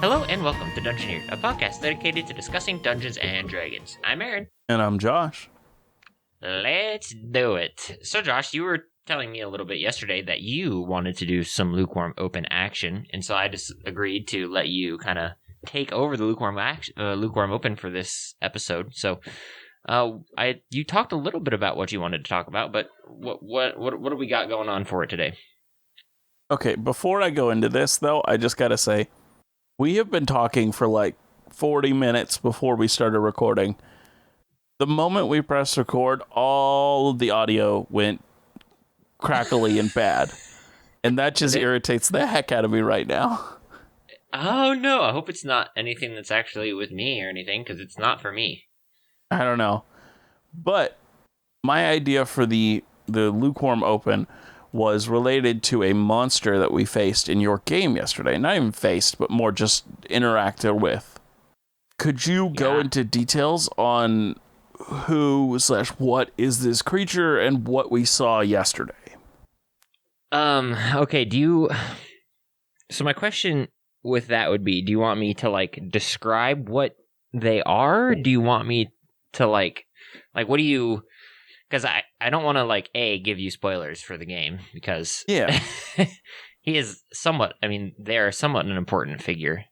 Hello and welcome to Dungeoneer, a podcast dedicated to discussing Dungeons and Dragons. I'm Aaron. And I'm Josh. Let's do it. So, Josh, you were telling me a little bit yesterday that you wanted to do some lukewarm open action, and so I just agreed to let you kind of take over the lukewarm open for this episode. So, you talked a little bit about what you wanted to talk about, but what do we got going on for it today? Okay, before I go into this, though, I just gotta say, we have been talking for like 40 minutes before we started recording. The moment we pressed record, all of the audio went crackly and bad. And that just irritates the heck out of me right now. Oh, no. I hope it's not anything that's actually with me or anything, because it's not for me. I don't know. But my idea for the lukewarm open was related to a monster that we faced in your game yesterday. Not even faced, but more just interacted with. Could you go into details on who/what is this creature and what we saw yesterday? Okay, so my question with that would be, do you want me to, like, describe what they are? Do you want me to, like, what do you... Because I don't want to, like, give you spoilers for the game, because he is somewhat, they are somewhat an important figure.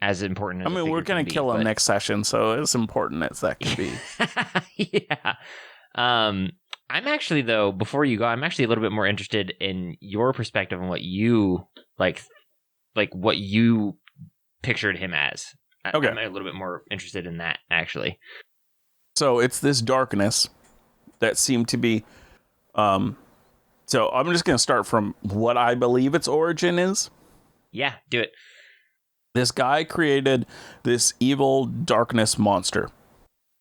As important as we're going to kill him next session, so as important as that can be. Yeah. I'm actually, though, before you go, I'm actually a little bit more interested in your perspective on what you, like what you pictured him as. Okay. I'm a little bit more interested in that, actually. So it's this darkness that seemed to be... So I'm just going to start from what I believe its origin is. Yeah, do it. This guy created this evil darkness monster.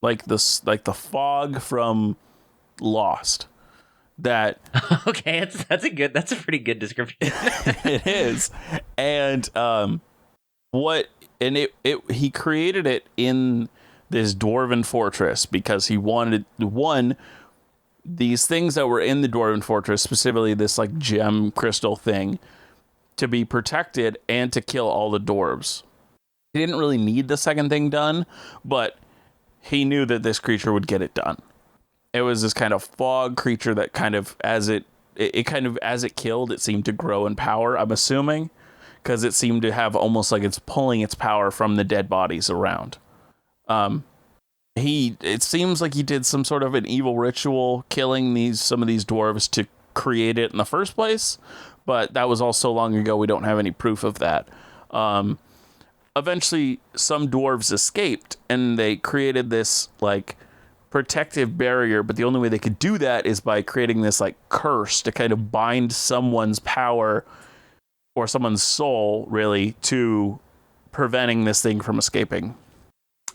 Like the fog from Lost. That... Okay, that's a pretty good description. It is. And he created it in this dwarven fortress because he wanted these things that were in the dwarven fortress, specifically this like gem crystal thing, to be protected and to kill all the dwarves. He didn't really need the second thing done, but he knew that this creature would get it done. It was this kind of fog creature that kind of, as it killed, it seemed to grow in power, I'm assuming, because it seemed to have almost like it's pulling its power from the dead bodies around. It seems like he did some sort of an evil ritual, killing some of these dwarves to create it in the first place, but that was all so long ago we don't have any proof of that. Eventually, some dwarves escaped, and they created this like protective barrier, but the only way they could do that is by creating this like curse to kind of bind someone's power or someone's soul, really, to preventing this thing from escaping.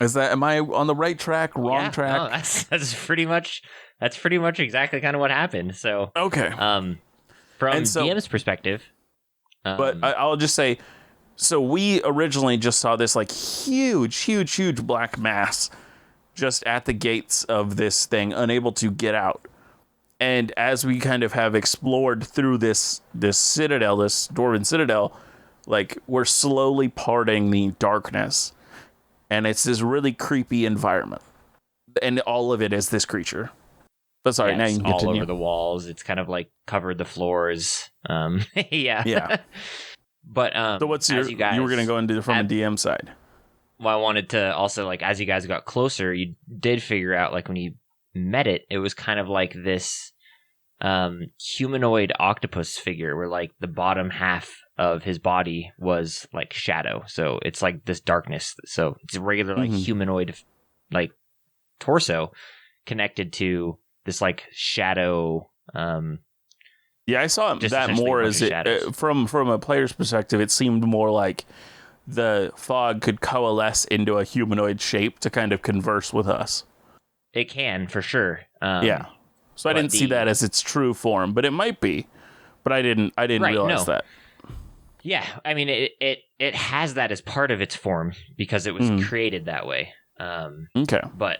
Am I on the right track, wrong track? No, that's pretty much exactly kind of what happened. So okay. From DM's perspective, but I'll just say, so we originally just saw this like huge black mass just at the gates of this thing, unable to get out. And as we kind of have explored through this citadel, this dwarven citadel, like we're slowly parting the darkness. And it's this really creepy environment. And all of it is this creature. But sorry, now you can continue. All over the walls. It's kind of like covered the floors. Yeah. But so what's you were going to go into from a DM side? Well, I wanted to also, like, as you guys got closer, you did figure out, like, when you met it was kind of like this humanoid octopus figure where, like, the bottom half of his body was like shadow, so it's like this darkness. So it's a regular like humanoid like torso connected to this like shadow. I saw that more as it from a player's perspective. It seemed more like the fog could coalesce into a humanoid shape to kind of converse with us. It can for sure. So I didn't see that as its true form, but it might be. But I didn't realize that. Yeah, it has that as part of its form because it was created that way. Okay. But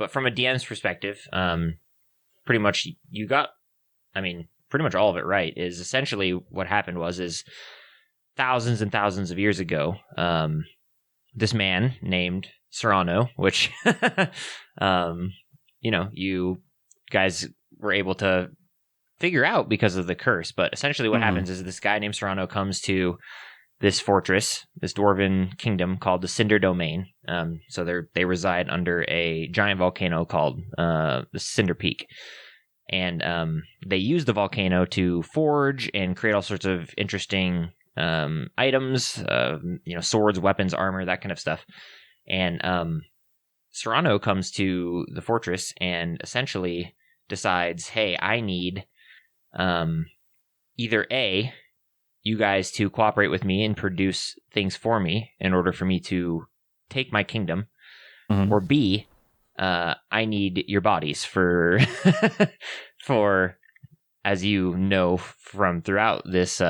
from a DM's perspective, pretty much you got, pretty much all of it right. Is essentially what happened was thousands and thousands of years ago, this man named Serrano, which, you guys were able to figure out because of the curse. But essentially what happens is this guy named Serrano comes to this fortress, this dwarven kingdom called the Cinder Domain. So they reside under a giant volcano called the Cinder Peak. And they use the volcano to forge and create all sorts of interesting items, swords, weapons, armor, that kind of stuff. And Serrano comes to the fortress and essentially decides, hey, I need either A, you guys to cooperate with me and produce things for me in order for me to take my kingdom, or B, I need your bodies for, as you know from throughout this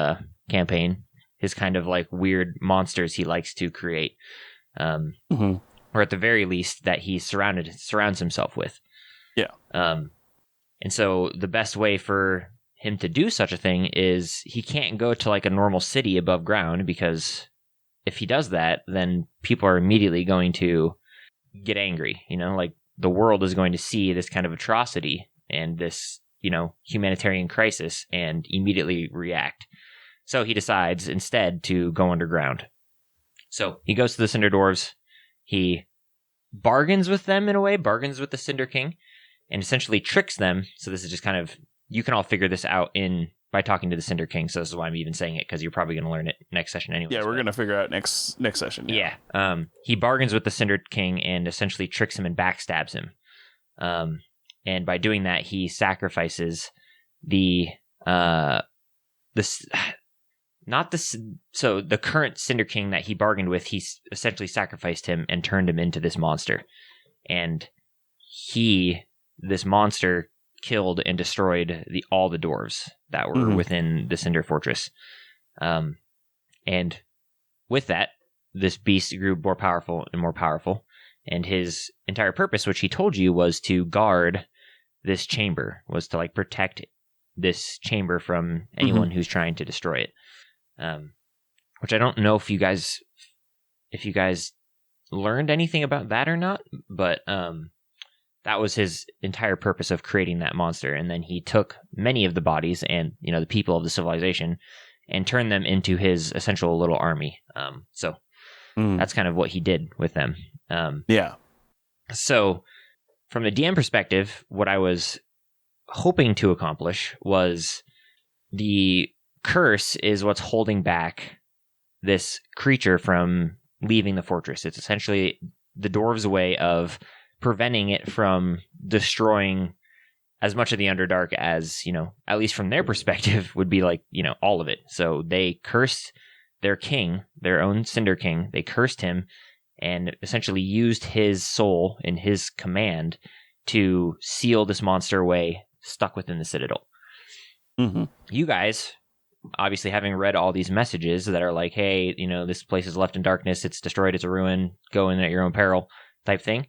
campaign, his kind of like weird monsters he likes to create, or at the very least that he surrounds himself with. Yeah. And so the best way for him to do such a thing is he can't go to like a normal city above ground, because if he does that, then people are immediately going to get angry. Like the world is going to see this kind of atrocity and this, humanitarian crisis and immediately react. So he decides instead to go underground. So he goes to the Cinder Dwarves. He bargains with them in a way, bargains with the Cinder King, and essentially tricks them. So this is just kind of, you can all figure this out by talking to the Cinder King. So this is why I'm even saying it, because you're probably going to learn it next session anyway. Yeah, we're going to figure out next session. Yeah. He bargains with the Cinder King and essentially tricks him and backstabs him. And by doing that, he sacrifices the current Cinder King that he bargained with. He essentially sacrificed him and turned him into this monster. And this monster killed and destroyed all the dwarves that were within the Cinder Fortress. And with that, this beast grew more powerful and more powerful. And his entire purpose, which he told you, was to guard this chamber, was to like protect this chamber from anyone who's trying to destroy it. Which I don't know if you guys learned anything about that or not, but that was his entire purpose of creating that monster. And then he took many of the bodies and, the people of the civilization and turned them into his essential little army. So that's kind of what he did with them. Yeah. So from the DM perspective, what I was hoping to accomplish was the curse is what's holding back this creature from leaving the fortress. It's essentially the dwarves' way of preventing it from destroying as much of the Underdark as, at least from their perspective, would be like, all of it. So they cursed their king, their own Cinder King. They cursed him and essentially used his soul in his command to seal this monster away, stuck within the Citadel. You guys, obviously having read all these messages that are like, hey, this place is left in darkness, it's destroyed, it's a ruin, go in at your own peril type thing,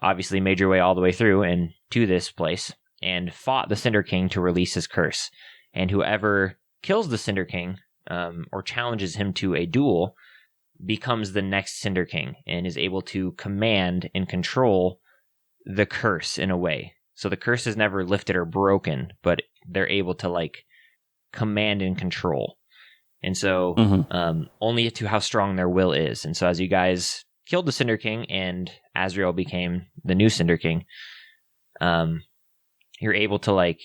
obviously made your way all the way through and to this place and fought the Cinder King to release his curse. And whoever kills the Cinder King or challenges him to a duel becomes the next Cinder King and is able to command and control the curse in a way. So the curse is never lifted or broken, but they're able to like command and control. And so only to how strong their will is. And so as you guys killed the Cinder King and Azrael became the new Cinder King, you're able to like,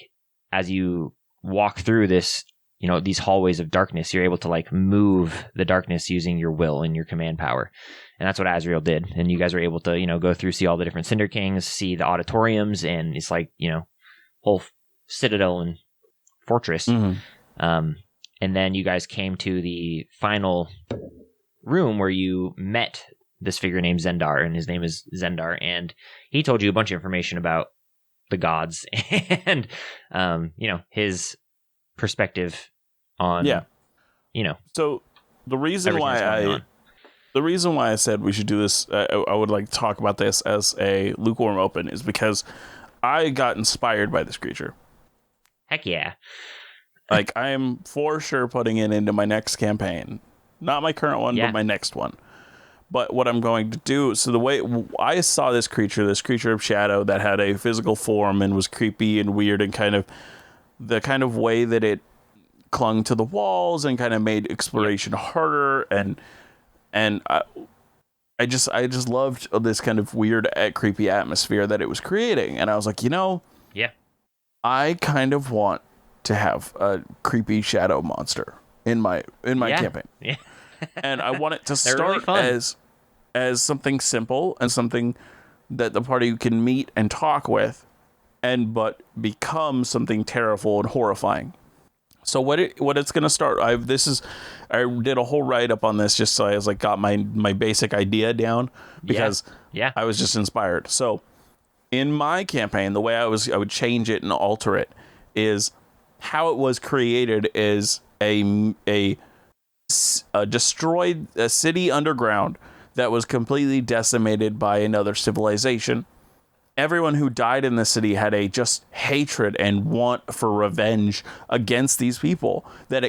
as you walk through this, these hallways of darkness, you're able to like move the darkness using your will and your command power. And that's what Azrael did. And you guys were able to, go through, see all the different Cinder Kings, see the auditoriums, and it's like, whole citadel and fortress. And then you guys came to the final room where you met this figure named Zendar, and his name is Zendar, and he told you a bunch of information about the gods and, his perspective on, So the reason why I said we should do this, I would like to talk about this as a lukewarm open, is because I got inspired by this creature. Heck yeah. Like, I am for sure putting it into my next campaign. Not my current one, Yeah. but my next one. But what I'm going to do, so the way I saw this creature of shadow that had a physical form and was creepy and weird, and kind of the kind of way that it clung to the walls and kind of made exploration harder, and I just loved this kind of weird, creepy atmosphere that it was creating. And I was like, Yeah. I kind of want to have a creepy shadow monster in my campaign. Yeah. And I want it to They're really start fun. as something simple and something that the party can meet and talk with, but become something terrible and horrifying. So what it's gonna start? I did a whole write up on this just so I was like got my basic idea down, because Yeah. I was just inspired. So in my campaign, the way I would change it and alter it is how it was created is a destroyed a city underground that was completely decimated by another civilization. Everyone who died in the city had a just hatred and want for revenge against these people, that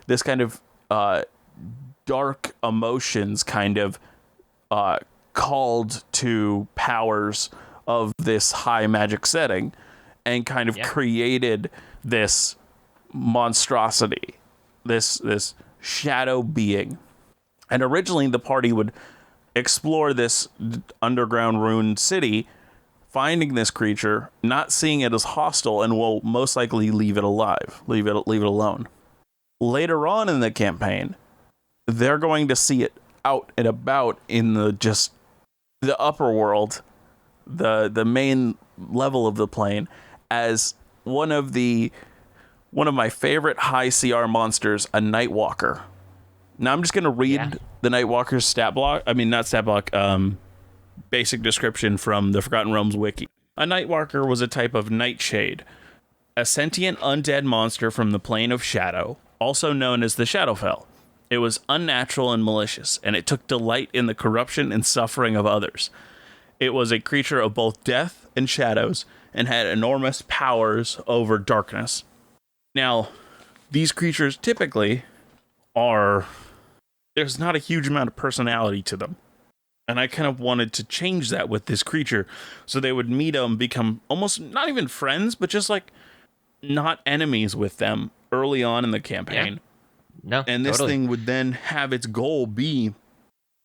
this kind of dark emotions kind of called to powers of this high magic setting, and kind of created this monstrosity, this shadow being. And originally the party would explore this underground ruined city, finding this creature, not seeing it as hostile, and will most likely leave it alone. Later on in the campaign, they're going to see it out and about in the upper world, the main level of the plane, as one of my favorite high CR monsters, a Nightwalker. Now I'm just going to read the Nightwalker's basic description from the Forgotten Realms wiki. A Nightwalker was a type of nightshade, a sentient undead monster from the plane of shadow, also known as the Shadowfell. It was unnatural and malicious, and it took delight in the corruption and suffering of others. It was a creature of both death and shadows, and had enormous powers over darkness. Now, these creatures typically there's not a huge amount of personality to them. And I kind of wanted to change that with this creature, so they would meet them, become almost not even friends, but just like not enemies with them early on in the campaign. Yeah. No, and this thing would then have its goal be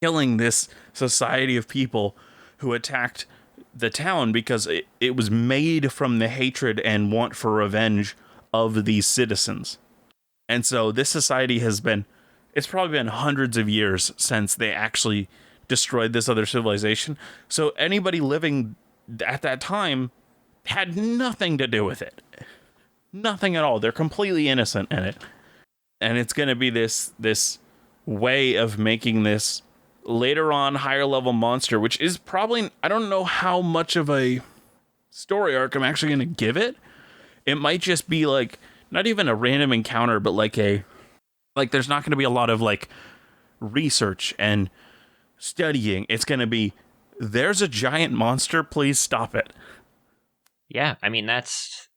killing this society of people who attacked the town, because it was made from the hatred and want for revenge of these citizens. And so this society it's probably been hundreds of years since they actually destroyed this other civilization. So anybody living at that time had nothing to do with it. Nothing at all. They're completely innocent in it. And it's going to be this way of making this later on higher level monster, which is probably, I don't know how much of a story arc I'm actually going to give it. It might just be like, not even a random encounter, but like there's not going to be a lot of like research and studying. It's going to be, there's a giant monster, please stop it. Yeah, I mean, that's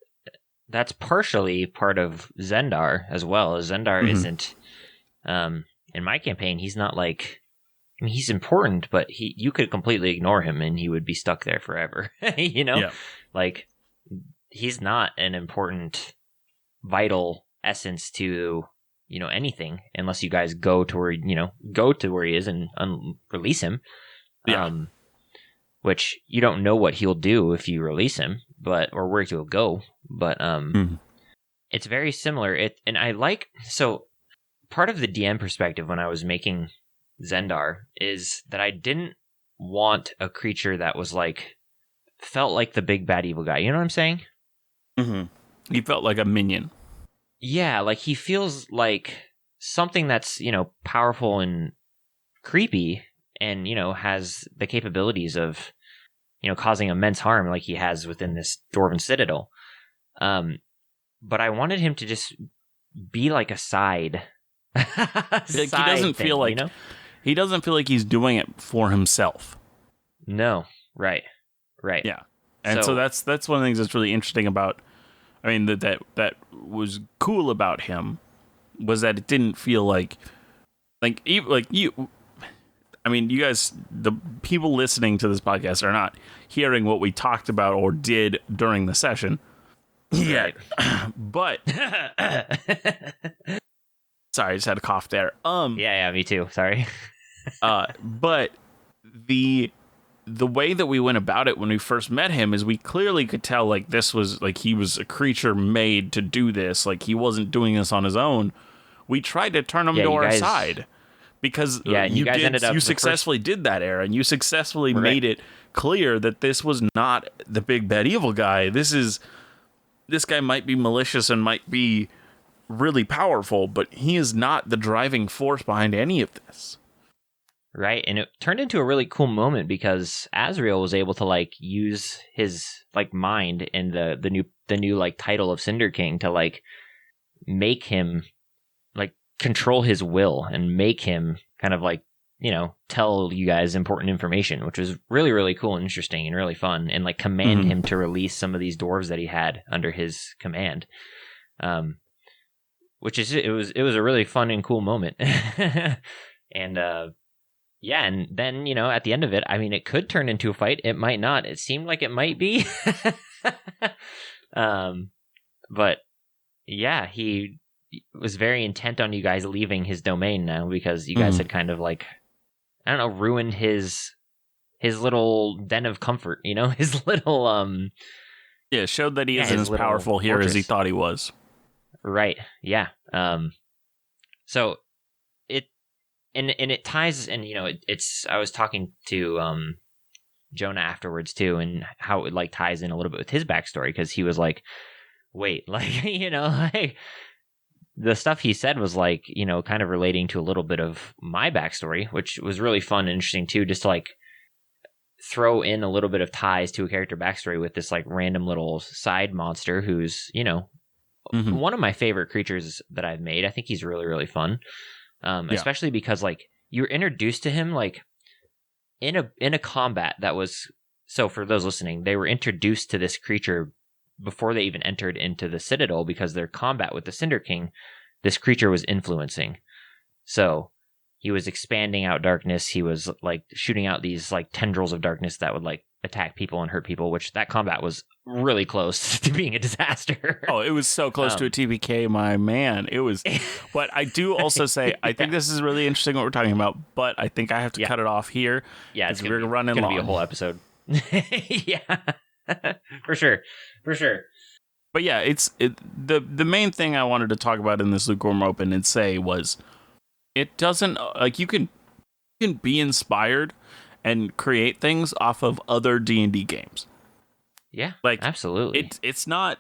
partially part of Zendar as well. Zendar isn't, in my campaign, he's not like, I mean, he's important, but you could completely ignore him and he would be stuck there forever. Yeah. Like, he's not an important, vital essence to, anything, unless you guys go to where he is and release him. Yeah. Which you don't know what he'll do if you release him, or where he'll go. But it's very similar. And I like, so part of the DM perspective when I was making Zendar is that I didn't want a creature that was like, felt like the big bad evil guy. You know what I'm saying? Mm-hmm. He felt like a minion. Yeah, like he feels like something that's, powerful and creepy and, has the capabilities of, causing immense harm like he has within this Dwarven Citadel. But I wanted him to just be like a side. He doesn't feel like he doesn't feel like he's doing it for himself. No, right. Yeah. And so that's one of the things that's really interesting about I mean, that was cool about him was that it didn't feel like you. I mean, you guys, the people listening to this podcast are not hearing what we talked about or did during the session yet. But sorry, I just had a cough there. Yeah, me too. Sorry. But the way that we went about it when we first met him is we clearly could tell like this was like he was a creature made to do this. Like he wasn't doing this on his own. We tried to turn him to our side because you successfully did that, Aaron. You successfully made it clear that this was not the big bad evil guy. This guy might be malicious and might be really powerful, but he is not the driving force behind any of this. Right, and it turned into a really cool moment because Azrael was able to like use his like mind and the new like title of Cinder King to like make him like control his will and make him kind of like, you know, tell you guys important information, which was really, really cool and interesting and really fun, and like command him to release some of these dwarves that he had under his command. Which is it was a really fun and cool moment. And yeah, and then, you know, at the end of it, I mean, it could turn into a fight. It might not. It seemed like it might be. But yeah, he was very intent on you guys leaving his domain now because you guys had kind of like, I don't know, ruined his little den of comfort, you know, his little yeah, showed that he isn't as powerful here as he thought he was. Right. Yeah. So and it ties, and you know, it's I was talking to Jonah afterwards too, and how it like ties in a little bit with his backstory, because he was like, wait, like, you know, like the stuff he said was like, you know, kind of relating to a little bit of my backstory, which was really fun and interesting too, just to like throw in a little bit of ties to a character backstory with this like random little side monster who's, you know, one of my favorite creatures that I've made. I think he's really, really fun. Especially because like you're introduced to him like in a combat that was, so for those listening, they were introduced to this creature before they even entered into the Citadel, because their combat with the Cinder King, this creature was influencing. So he was expanding out darkness. He was like shooting out these like tendrils of darkness that would like attack people and hurt people, which that combat was really close to being a disaster. Oh, it was so close to a TPK, my man. It was. But I do also say, I think this is really interesting what we're talking about, but I think I have to cut it off here. Yeah, it's we're running long. It's going to be a whole episode. Yeah, for sure. But yeah, the main thing I wanted to talk about in this lukewarm open and say was, it doesn't, like, you can be inspired and create things off of other D&D games. Yeah, like, absolutely. It's not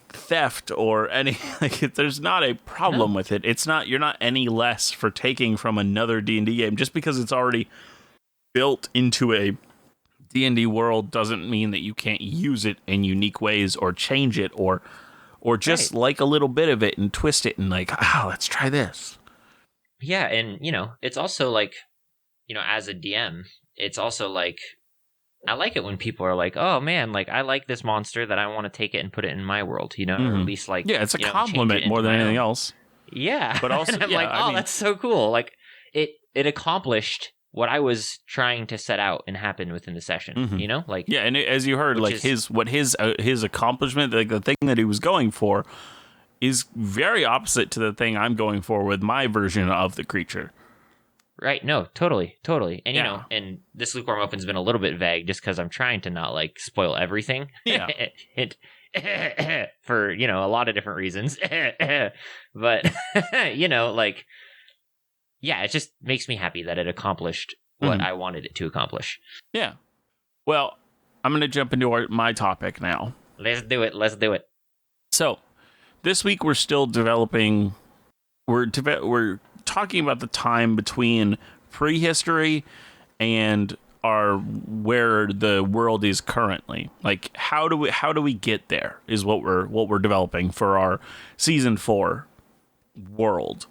theft or any, like, there's not a problem with it. It's not, you're not any less for taking from another D&D game. Just because it's already built into a D&D world doesn't mean that you can't use it in unique ways or change it or just like a little bit of it and twist it and like, let's try this. Yeah, and you know, it's also like, you know, as a DM, it's also like, I like it when people are like, oh man, like I like this monster that I want to take it and put it in my world, you know, or at least like, yeah, it's a compliment more than anything else. Yeah, but also, and I'm like, I mean, that's so cool. Like it accomplished what I was trying to set out and happen within the session, you know, like, yeah, and as you heard, like his accomplishment, like the thing that he was going for, is very opposite to the thing I'm going for with my version of the creature. Right. No, totally. And, you know, and this lukewarm open's been a little bit vague just because I'm trying to not like spoil everything. Yeah. For, you know, a lot of different reasons. But, you know, like, yeah, it just makes me happy that it accomplished what I wanted it to accomplish. Yeah. Well, I'm going to jump into my topic now. Let's do it. So, this week we're still developing. We're talking about the time between prehistory and where the world is currently. Like, how do we get there is what we're developing for our season 4 world.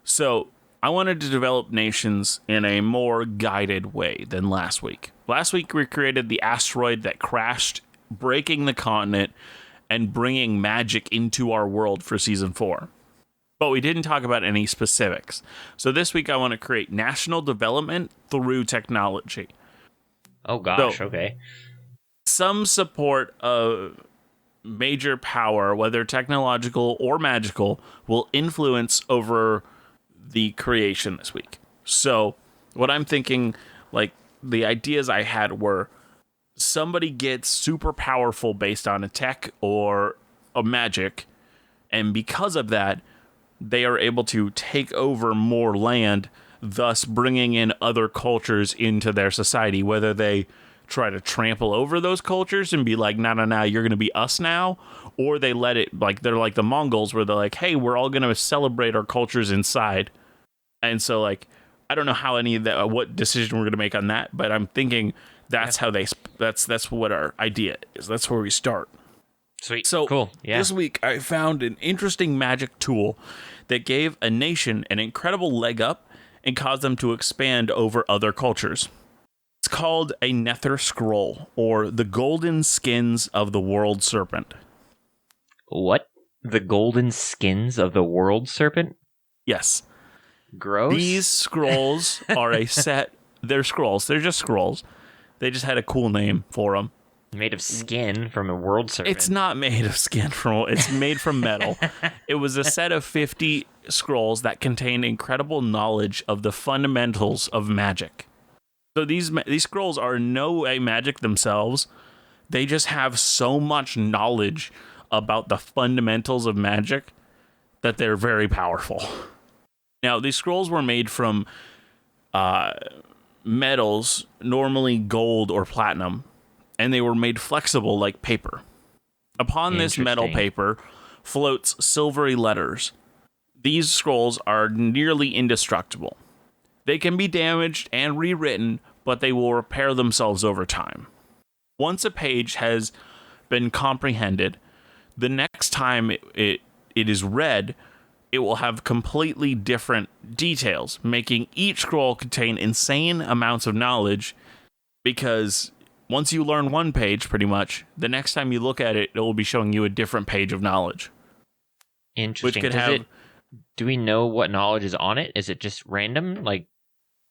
So I wanted to develop nations in a more guided way than last week. Last week we created the asteroid that crashed, breaking the continent and bringing magic into our world for season 4. But we didn't talk about any specifics. So this week I want to create national development through technology. Oh gosh, So, okay. some support of major power, whether technological or magical, will influence over the creation this week. So what I'm thinking, like the ideas I had were somebody gets super powerful based on a tech or a magic, and because of that, they are able to take over more land, thus bringing in other cultures into their society, whether they try to trample over those cultures and be like, no, you're going to be us now, or they let it, like, they're like the Mongols, where they're like, hey, we're all going to celebrate our cultures inside. And so, like, I don't know how any of that, what decision we're going to make on that, but I'm thinking that's how that's what our idea is. That's where we start. Sweet. So cool. Yeah. This week I found an interesting magic tool that gave a nation an incredible leg up and caused them to expand over other cultures. It's called a Nether scroll, or the golden skins of the world serpent. What? The golden skins of the world serpent? Yes. Gross. These scrolls are a set. They're scrolls. They're just scrolls. They just had a cool name for them. Made of skin from a world serpent. It's not made of skin. It's made from metal. It was a set of 50 scrolls that contained incredible knowledge of the fundamentals of magic. So these scrolls are in no way magic themselves. They just have so much knowledge about the fundamentals of magic that they're very powerful. Now, these scrolls were made from metals, normally gold or platinum, and they were made flexible like paper. Upon this metal paper floats silvery letters. These scrolls are nearly indestructible. They can be damaged and rewritten, but they will repair themselves over time. Once a page has been comprehended, the next time it is read, it will have completely different details, making each scroll contain insane amounts of knowledge, because once you learn one page, pretty much, the next time you look at it, it will be showing you a different page of knowledge. Interesting. Do we know what knowledge is on it? Is it just random?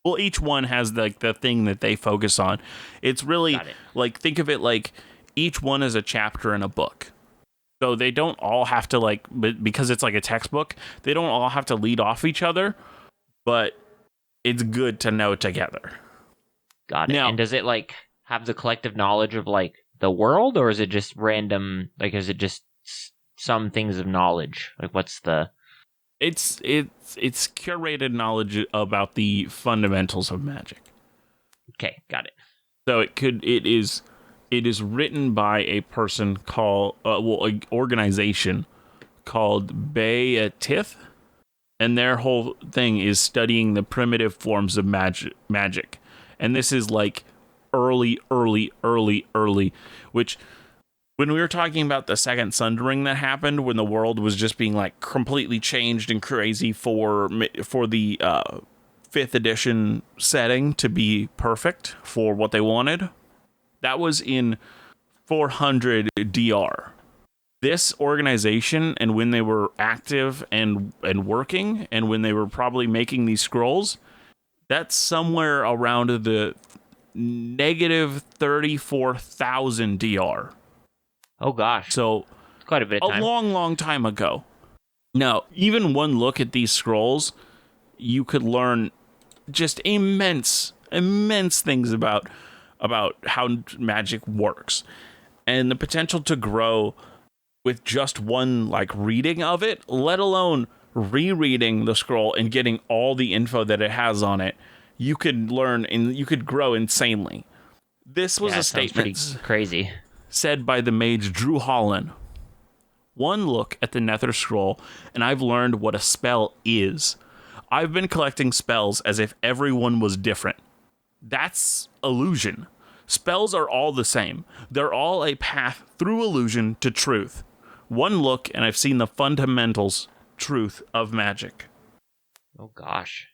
Well, each one has the thing that they focus on. It's really, like, think of it like each one is a chapter in a book. So they don't all have to, like, because it's like a textbook, they don't all have to lead off each other, but it's good to know together. Got it. Now, and does it, like, have the collective knowledge of, like, the world, or is it just random? Like, is it just some things of knowledge? Like, what's the... It's curated knowledge about the fundamentals of magic. Okay, got it. So it is written by a person called an organization called Bayatith, and their whole thing is studying the primitive forms of magic. And this is like early, which, when we were talking about the second Sundering that happened, when the world was just being like completely changed and crazy for the 5th edition setting to be perfect for what they wanted, that was in 400 DR. This organization, and when they were active and working, and when they were probably making these scrolls, that's somewhere around the negative 34,000 DR. Oh gosh. So it's quite a bit of time. A long time ago. Now, even one look at these scrolls, you could learn just immense things about how magic works, and the potential to grow with just one, like, reading of it, let alone rereading the scroll and getting all the info that it has on it. You could learn and you could grow insanely. This was a statement crazy said by the mage Drew Holland. One look at the Nether scroll, and I've learned what a spell is. I've been collecting spells as if everyone was different. That's illusion. Spells are all the same. They're all a path through illusion to truth. One look, and I've seen the fundamentals truth of magic. Oh gosh.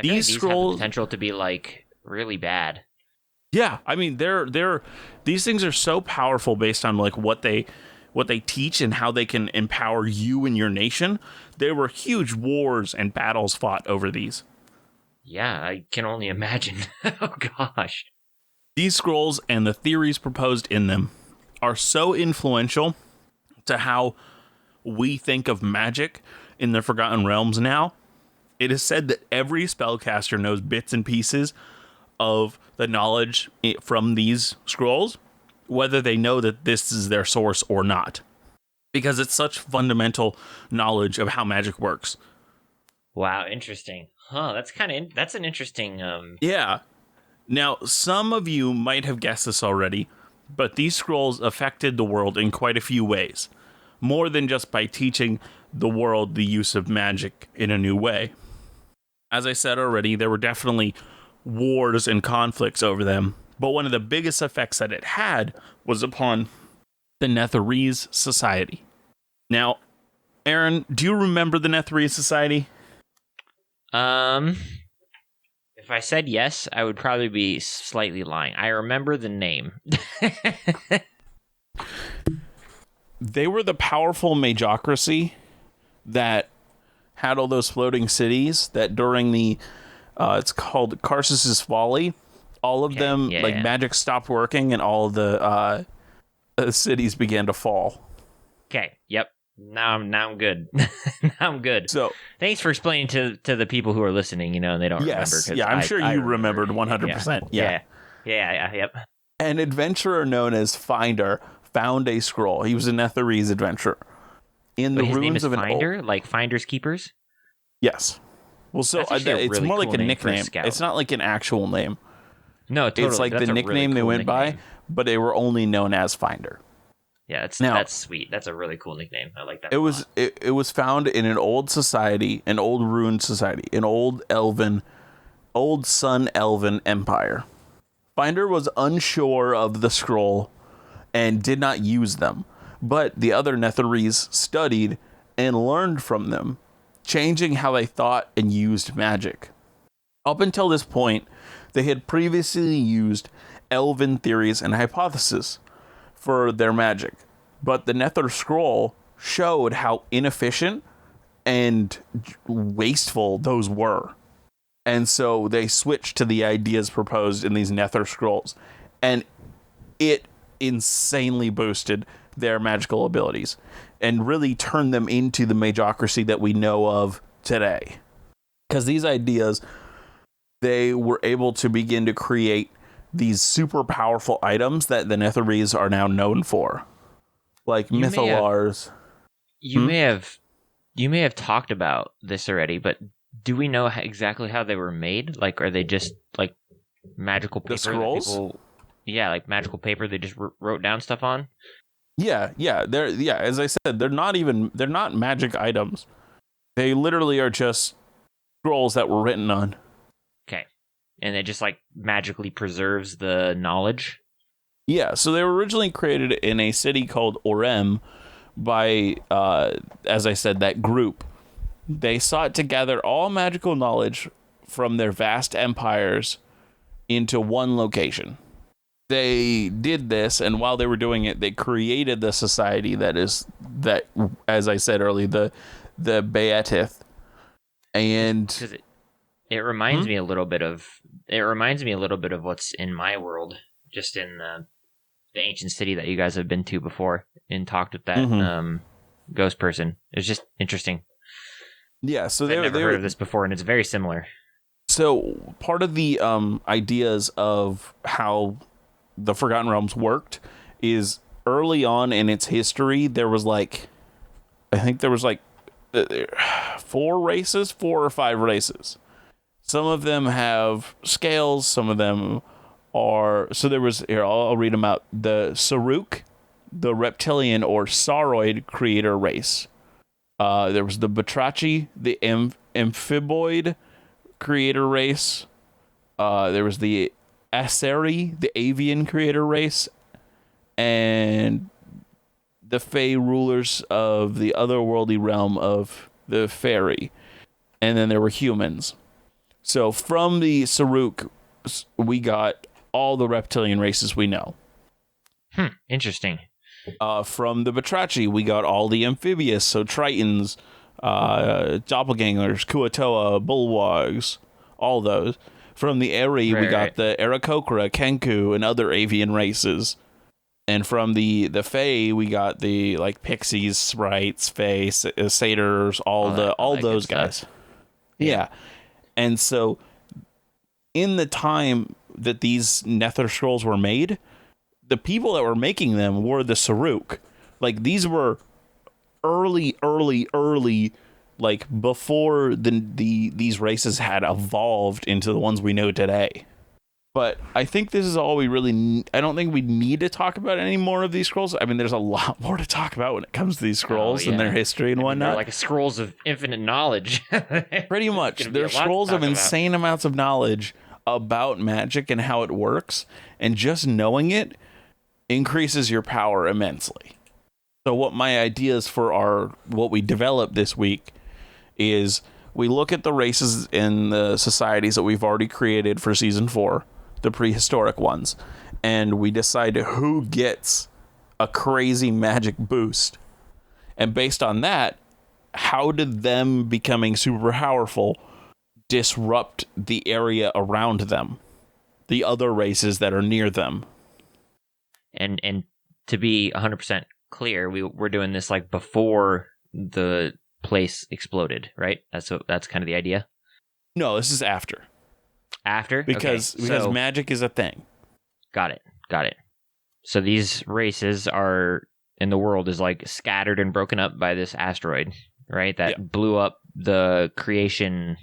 These scrolls have the potential to be, like, really bad. Yeah, I mean, these things are so powerful based on, like, what they what they teach and how they can empower you and your nation, there were huge wars and battles fought over these. Yeah, I can only imagine. Oh gosh. These scrolls and the theories proposed in them are so influential to how we think of magic in the Forgotten Realms now. It is said that every spellcaster knows bits and pieces of the knowledge from these scrolls, whether they know that this is their source or not, because it's such fundamental knowledge of how magic works. Wow, interesting. Huh, that's an interesting Yeah. Now, some of you might have guessed this already, but these scrolls affected the world in quite a few ways, more than just by teaching the world the use of magic in a new way. As I said already, there were definitely wars and conflicts over them, but one of the biggest effects that it had was upon the Netherese society. Now, Aaron, do you remember the Netherese society? If I said yes, I would probably be slightly lying. I remember the name. They were the powerful magocracy that had all those floating cities that during the it's called Karsus's Folly, all of them magic stopped working and all of the cities began to fall. Okay, yep. Now I'm good. Now I'm good. So thanks for explaining to the people who are listening, and they don't remember. Yeah, I'm sure you remembered 100%. Yeah, yep. An adventurer known as Finder found a scroll. He was a Netherese adventurer in the his ruins name is of Finder, like Finders Keepers. Yes. Well, so it's really more cool like a nickname. It's not like an actual name. No, totally. It's like the nickname they went by, but they were only known as Finder. Yeah, that's sweet. That's a really cool nickname. I like that. It was found in an old society, an old ruined society, an old Sun Elven empire. Finder was unsure of the scroll and did not use them, but the other Netherese studied and learned from them, changing how they thought and used magic. Up until this point, they had previously used elven theories and hypotheses for their magic, but the Nether Scroll showed how inefficient and wasteful those were. And so they switched to the ideas proposed in these Nether Scrolls, and it insanely boosted their magical abilities and really turned them into the magocracy that we know of today. Because these ideas, they were able to begin to create these super powerful items that the Netherese are now known for, like Mythalars. You may have talked about this already, but do we know exactly how they were made? Like, are they just like magical paper? The scrolls? Like magical paper they just wrote down stuff on? Yeah. As I said, they're not magic items. They literally are just scrolls that were written on. Okay. And it just like magically preserves the knowledge? Yeah, so they were originally created in a city called Orem by, as I said, that group. They sought to gather all magical knowledge from their vast empires into one location. They did this, and while they were doing it, they created the society that, as I said earlier, the Beatith. And it reminds me a little bit of what's in my world, just in the ancient city that you guys have been to before and talked with that ghost person. It's just interesting. Yeah, so I've never heard of this before, and it's very similar. So part of the ideas of how the Forgotten Realms worked is early on in its history, there was I think there was 4 or 5 races. Some of them have scales, some of them are... So there was... Here, I'll read them out. The Saruk, the reptilian or sauroid creator race. There was the Batrachi, the amphiboid creator race. There was the Aseri, the avian creator race. And the Fey rulers of the otherworldly realm of the fairy. And then there were humans. So from the Saruk, we got all the reptilian races we know. Interesting. From the Batrachi, we got all the amphibious, so Tritons, doppelgangers, Kuatoa, Bulwargs, all those. From the Eri, we got the Aarakocra, Kenku, and other avian races. And from the Fae, we got the like pixies, sprites, Fae, satyrs, all those guys. Yeah. And so in the time that these Nether scrolls were made, the people that were making them were the Saruk. Like these were early, like before these races had evolved into the ones we know today. But I think this is all we really... I don't think we need to talk about any more of these scrolls. I mean, there's a lot more to talk about when it comes to these scrolls and their history and whatnot. They're like scrolls of infinite knowledge. Pretty much. They're scrolls of insane amounts of knowledge about magic and how it works. And just knowing it increases your power immensely. So what my ideas for what we developed this week is we look at the races in the societies that we've already created for Season 4, the prehistoric ones, and we decide who gets a crazy magic boost. And based on that, how did them becoming super powerful disrupt the area around them, the other races that are near them? And to be 100% clear, we're doing this like before the place exploded, right? That's kind of the idea. No, this is after. After? Because magic is a thing. Got it. So these races are in the world is like scattered and broken up by this asteroid, right? That blew up the creation.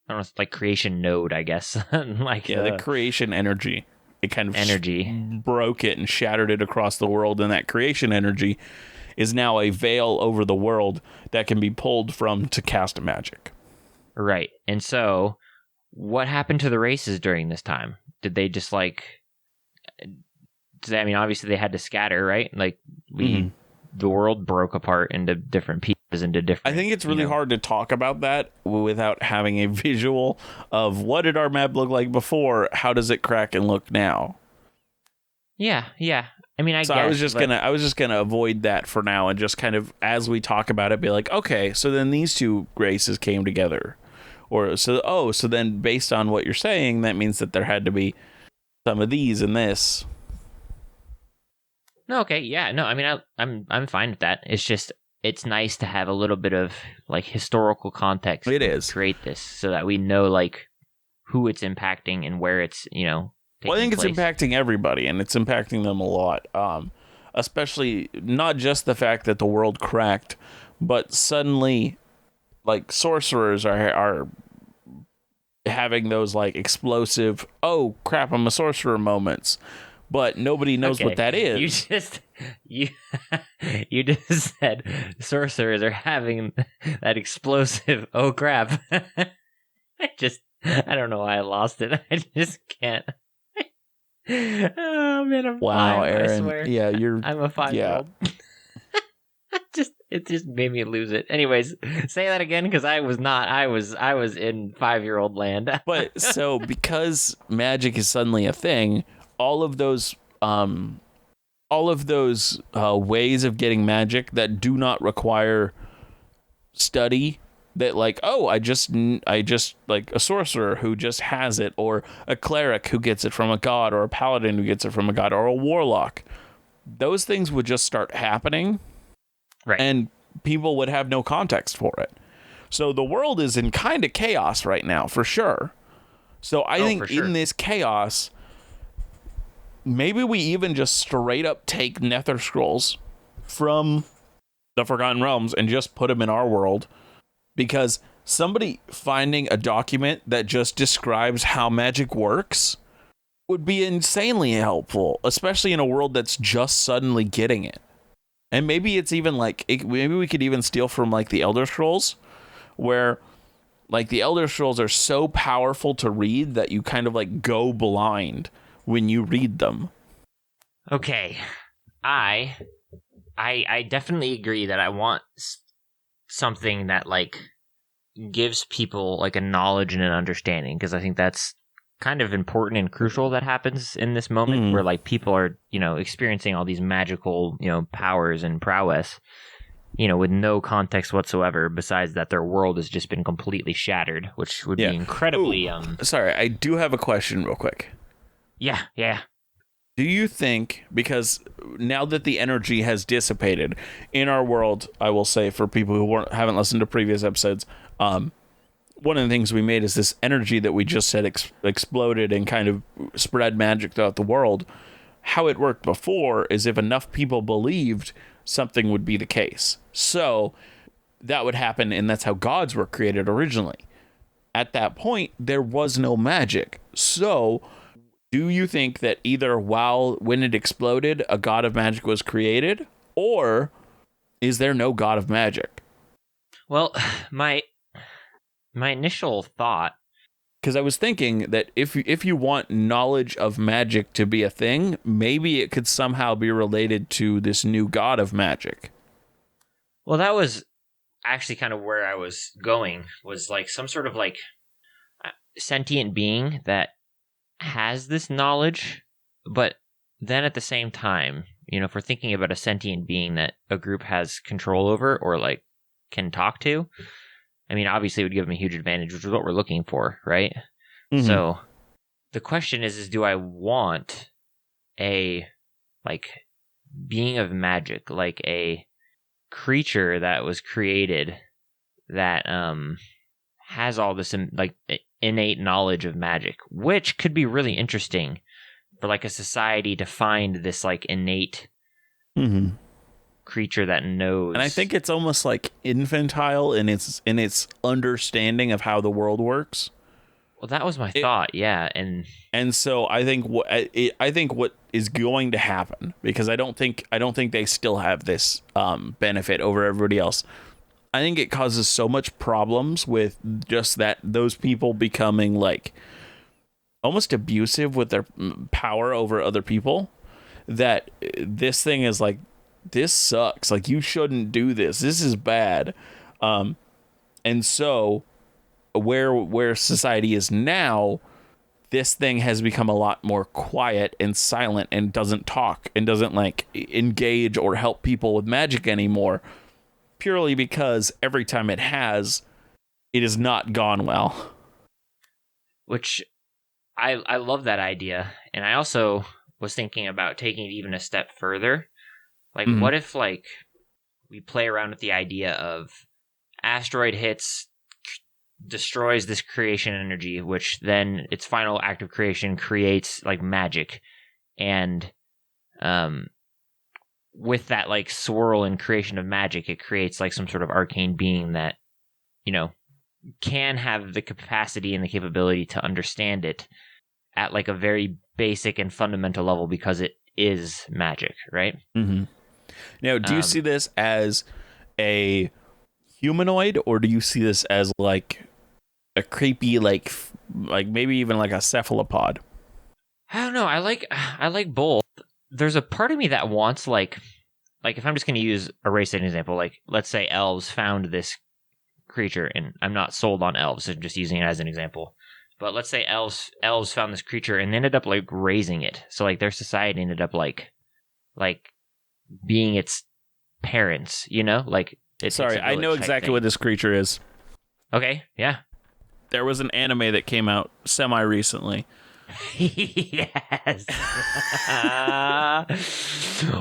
I don't know, it's like creation node, I guess. Like the creation energy. It kind of broke it and shattered it across the world, and that creation energy is now a veil over the world that can be pulled from to cast magic. Right. And so what happened to the races during this time? Did they just like... I mean, obviously they had to scatter, right? Like the world broke apart into different pieces, into different... I think it's really hard to talk about that without having a visual of what did our map look like before? How does it crack and look now? Yeah. I mean, I was just gonna avoid that for now and just kind of, as we talk about it, be like, okay, so then these two races came together, so then based on what you're saying, that means that there had to be some of these and this. No, okay, yeah, no, I mean, I'm fine with that. It's just it's nice to have a little bit of like historical context. It is create this so that we know like who it's impacting and where it's Well, I think it's impacting everybody, and it's impacting them a lot. Especially not just the fact that the world cracked, but suddenly, like sorcerers are having those like explosive, oh crap, I'm a sorcerer moments, but nobody knows what that is. You just said sorcerers are having that explosive, oh crap. I don't know why I lost it. I just can't. Oh man, I'm wow, 5, Aaron. I swear. Yeah, I'm a 5-year-old. It just made me lose it. Anyways, say that again because I was not. I was in 5-year-old land. But so because magic is suddenly a thing, all of those ways of getting magic that do not require study, that like, oh, I just like a sorcerer who just has it, or a cleric who gets it from a god, or a paladin who gets it from a god, or a warlock, those things would just start happening, right? And people would have no context for it. So the world is in kind of chaos right now, for sure. So I think in this chaos, maybe we even just straight up take Nether scrolls from the Forgotten Realms and just put them in our world. Because somebody finding a document that just describes how magic works would be insanely helpful, especially in a world that's just suddenly getting it. And maybe it's even like, maybe we could even steal from like the Elder Scrolls, where like the Elder Scrolls are so powerful to read that you kind of like go blind when you read them. Okay. I definitely agree that I want something that like gives people like a knowledge and an understanding, because I think that's kind of important and crucial that happens in this moment where like people are, experiencing all these magical, powers and prowess, with no context whatsoever besides that their world has just been completely shattered, which would be incredibly Sorry, I do have a question real quick. Yeah. Do you think, because now that the energy has dissipated in our world, I will say for people who haven't listened to previous episodes, one of the things we made is this energy that we just said exploded and kind of spread magic throughout the world. How it worked before is if enough people believed, something would be the case. So that would happen, and that's how gods were created originally. At that point, there was no magic. So do you think that either when it exploded, a god of magic was created, or is there no god of magic? Well, my initial thought, because I was thinking that if you want knowledge of magic to be a thing, maybe it could somehow be related to this new god of magic. Well, that was actually kind of where I was going, was like some sort of like sentient being that has this knowledge, but then at the same time, if we're thinking about a sentient being that a group has control over or like can talk to, I mean, obviously it would give them a huge advantage, which is what we're looking for, right? Mm-hmm. So the question is do I want a like being of magic, like a creature that was created that has all this like innate knowledge of magic, which could be really interesting for like a society to find this like innate creature that knows. And I think it's almost like infantile in its understanding of how the world works. Well, that was my thought, yeah, and so I think what is going to happen, because I don't think they still have this benefit over everybody else. I think it causes so much problems with just those people becoming like almost abusive with their power over other people, that this thing is like, this sucks. Like, you shouldn't do this. This is bad. And so where society is now, this thing has become a lot more quiet and silent and doesn't talk and doesn't like engage or help people with magic anymore, purely because every time it has not gone well. Which I love that idea. And I also was thinking about taking it even a step further. Like, what if, like, we play around with the idea of asteroid hits, destroys this creation energy, which then its final act of creation creates, like, magic. And with that, like, swirl and creation of magic, it creates, like, some sort of arcane being that, can have the capacity and the capability to understand it at, like, a very basic and fundamental level because it is magic, right? Mm-hmm. Now, do you see this as a humanoid, or do you see this as like a creepy, like maybe even like a cephalopod? I don't know. I like both. There's a part of me that wants like if I'm just going to use a race as an example, like let's say elves found this creature, and I'm not sold on elves, so I'm just using it as an example. But let's say elves found this creature and ended up like raising it. So like their society ended up like being its parents, like. Sorry, I know exactly what this creature is. Okay, yeah. There was an anime that came out semi-recently. Yes.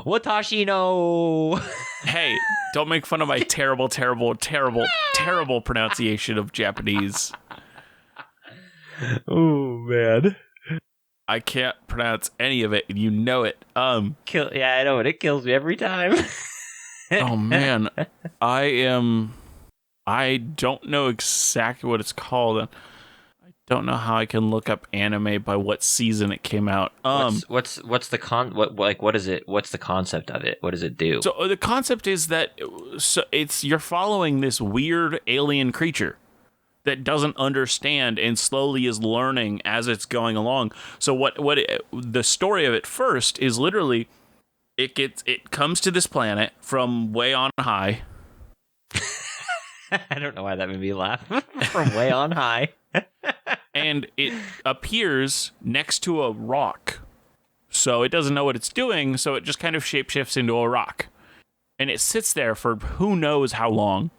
Watashi no. Hey, don't make fun of my terrible pronunciation of Japanese. Oh, man. I can't pronounce any of it, and you know it. Yeah, I know it. It kills me every time. Oh, man. I don't know exactly what it's called. I don't know how I can look up anime by what season it came out. What's the what is it? What's the concept of it? What does it do? So the concept is that you're following this weird alien creature that doesn't understand and slowly is learning as it's going along. So the story of it first is literally it comes to this planet from way on high. I don't know why that made me laugh. From way on high. and it appears next to a rock. So it doesn't know what it's doing, so it just kind of shapeshifts into a rock. And it sits there for who knows how long.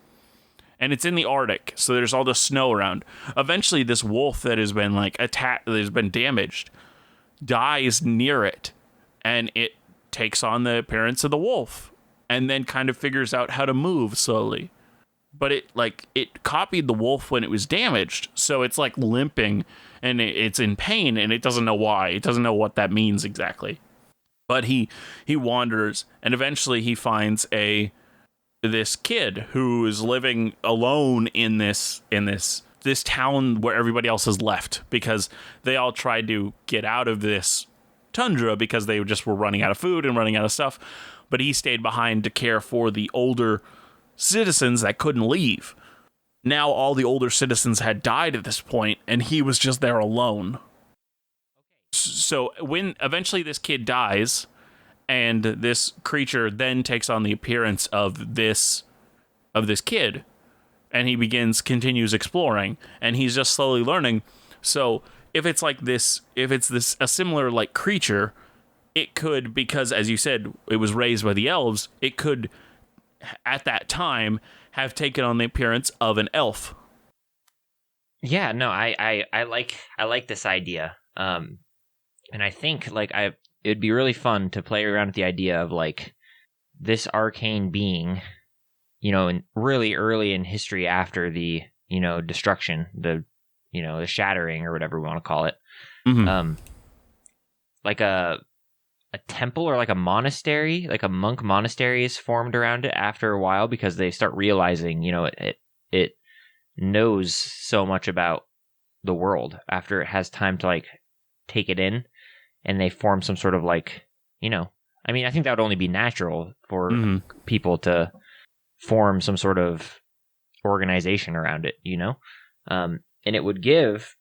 And it's in the Arctic, so there's all the snow around. Eventually, this wolf that has been like attacked, that has been damaged, dies near it, and it takes on the appearance of the wolf, and then kind of figures out how to move slowly. But it copied the wolf when it was damaged, so it's like limping, and it's in pain, and it doesn't know why. It doesn't know what that means exactly. But he wanders, and eventually he finds this kid who is living alone in this town where everybody else has left, because they all tried to get out of this tundra because they just were running out of food and running out of stuff. But he stayed behind to care for the older citizens that couldn't leave. Now all the older citizens had died at this point, and he was just there alone. So when eventually this kid dies, and this creature then takes on the appearance of this kid, and he continues exploring, and he's just slowly learning. So if it's a similar like creature, it could, because as you said, it was raised by the elves, it could at that time have taken on the appearance of an elf. Yeah, no, I like this idea. And I think it'd be really fun to play around with the idea of like this arcane being, in really early in history after the, destruction, the shattering or whatever we want to call it. Mm-hmm. Like a temple or like a monastery, like a monk monastery is formed around it after a while, because they start realizing, it knows so much about the world after it has time to like take it in. And they form some sort of like, I think that would only be natural for people to form some sort of organization around it, and it would give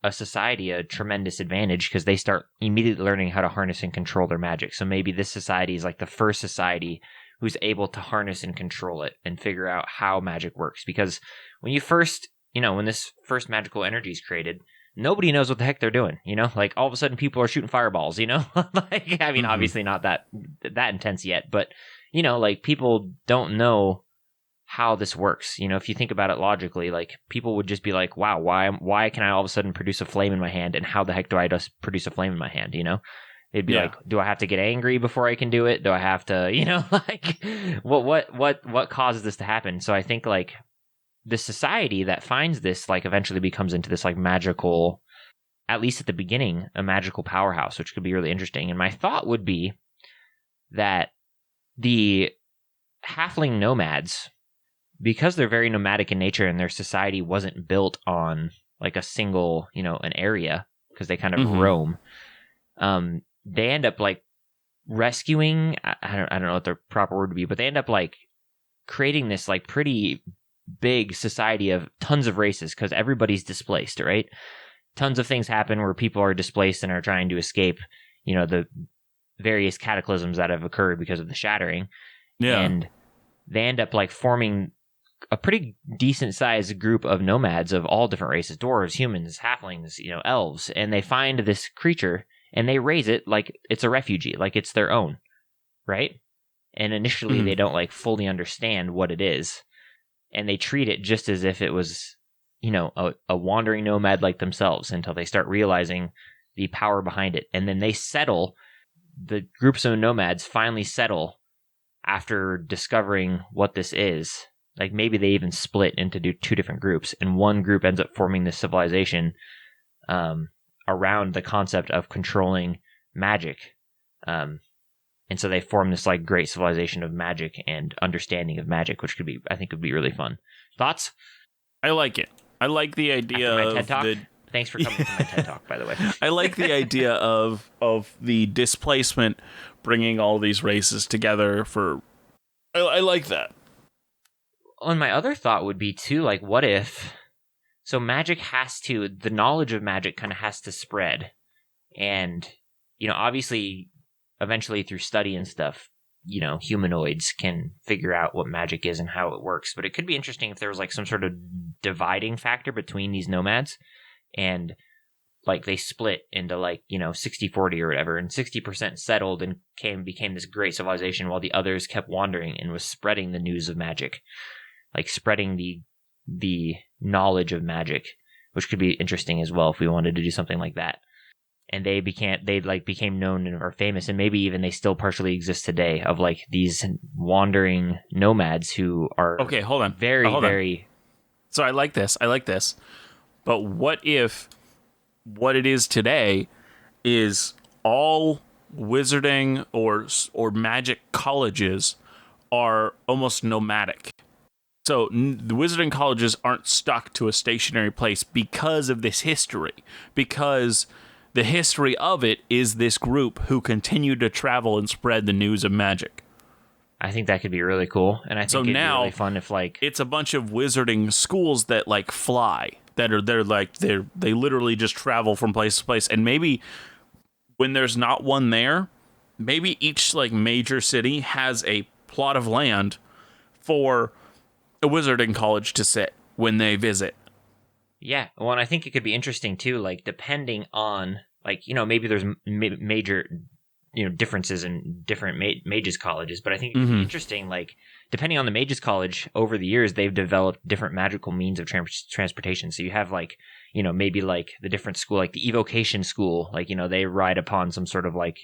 a society a tremendous advantage because they start immediately learning how to harness and control their magic. So maybe this society is like the first society who's able to harness and control it and figure out how magic works. Because when when this first magical energy is created, nobody knows what the heck they're doing, like all of a sudden people are shooting fireballs, obviously not that intense yet, but like people don't know how this works. If you think about it logically, like people would just be like, wow, why can I all of a sudden produce a flame in my hand? And how the heck do I just produce a flame in my hand? It'd be like, do I have to get angry before I can do it? Do I have to, like what causes this to happen? So I think like the society that finds this like eventually becomes into this like magical, at least at the beginning, a magical powerhouse, which could be really interesting. And my thought would be that the halfling nomads, because they're very nomadic in nature and their society wasn't built on like a single, an area, because they kind of roam, they end up like rescuing, I don't know what the proper word would be, but they end up like creating this like pretty big society of tons of races, because everybody's displaced, right? Tons of things happen where people are displaced and are trying to escape, the various cataclysms that have occurred because of the shattering. Yeah. And they end up like forming a pretty decent sized group of nomads of all different races, dwarves, humans, halflings, elves, and they find this creature and they raise it like it's a refugee, like it's their own, right? And initially they don't like fully understand what it is, and they treat it just as if it was, a wandering nomad like themselves, until they start realizing the power behind it. And then they settle, the groups of nomads finally settle after discovering what this is. Like maybe they even split into two different groups, and one group ends up forming this civilization around the concept of controlling magic. And so they form this like great civilization of magic and understanding of magic, which I think would be really fun. Thoughts? I like it. I like the idea After my TED of Talk? Thanks for coming to my TED Talk, by the way. I like the idea of the displacement bringing all these races together I like that. And my other thought would be too, like, what if, so magic the knowledge of magic kind of has to spread. And, obviously, eventually through study and stuff, humanoids can figure out what magic is and how it works. But it could be interesting if there was like some sort of dividing factor between these nomads. and like they split into like 60-40 or whatever, and 60% settled and became this great civilization, while the others kept wandering and was spreading the news of magic, like spreading the knowledge of magic, which could be interesting as well if we wanted to do something like that. And they became known and are famous, and maybe even they still partially exist today, of like these wandering nomads who are okay. Hold on, very. So I like this. But what if what it is today is all wizarding or magic colleges are almost nomadic? So the wizarding colleges aren't stuck to a stationary place because of this history, because the history of it is this group who continue to travel and spread the news of magic. I think that could be really cool, and I think it'd be really fun if like it's a bunch of wizarding schools that like fly, that are they literally just travel from place to place, and maybe when there's not one there, maybe each like major city has a plot of land for a wizarding college to sit when they visit. Yeah, well, and I think it could be interesting too, like depending on like maybe there's major differences in different mages colleges, but I think it could be interesting, like depending on the mages college over the years, they've developed different magical means of transportation. So you have like maybe like the different school, like the evocation school, like they ride upon some sort of like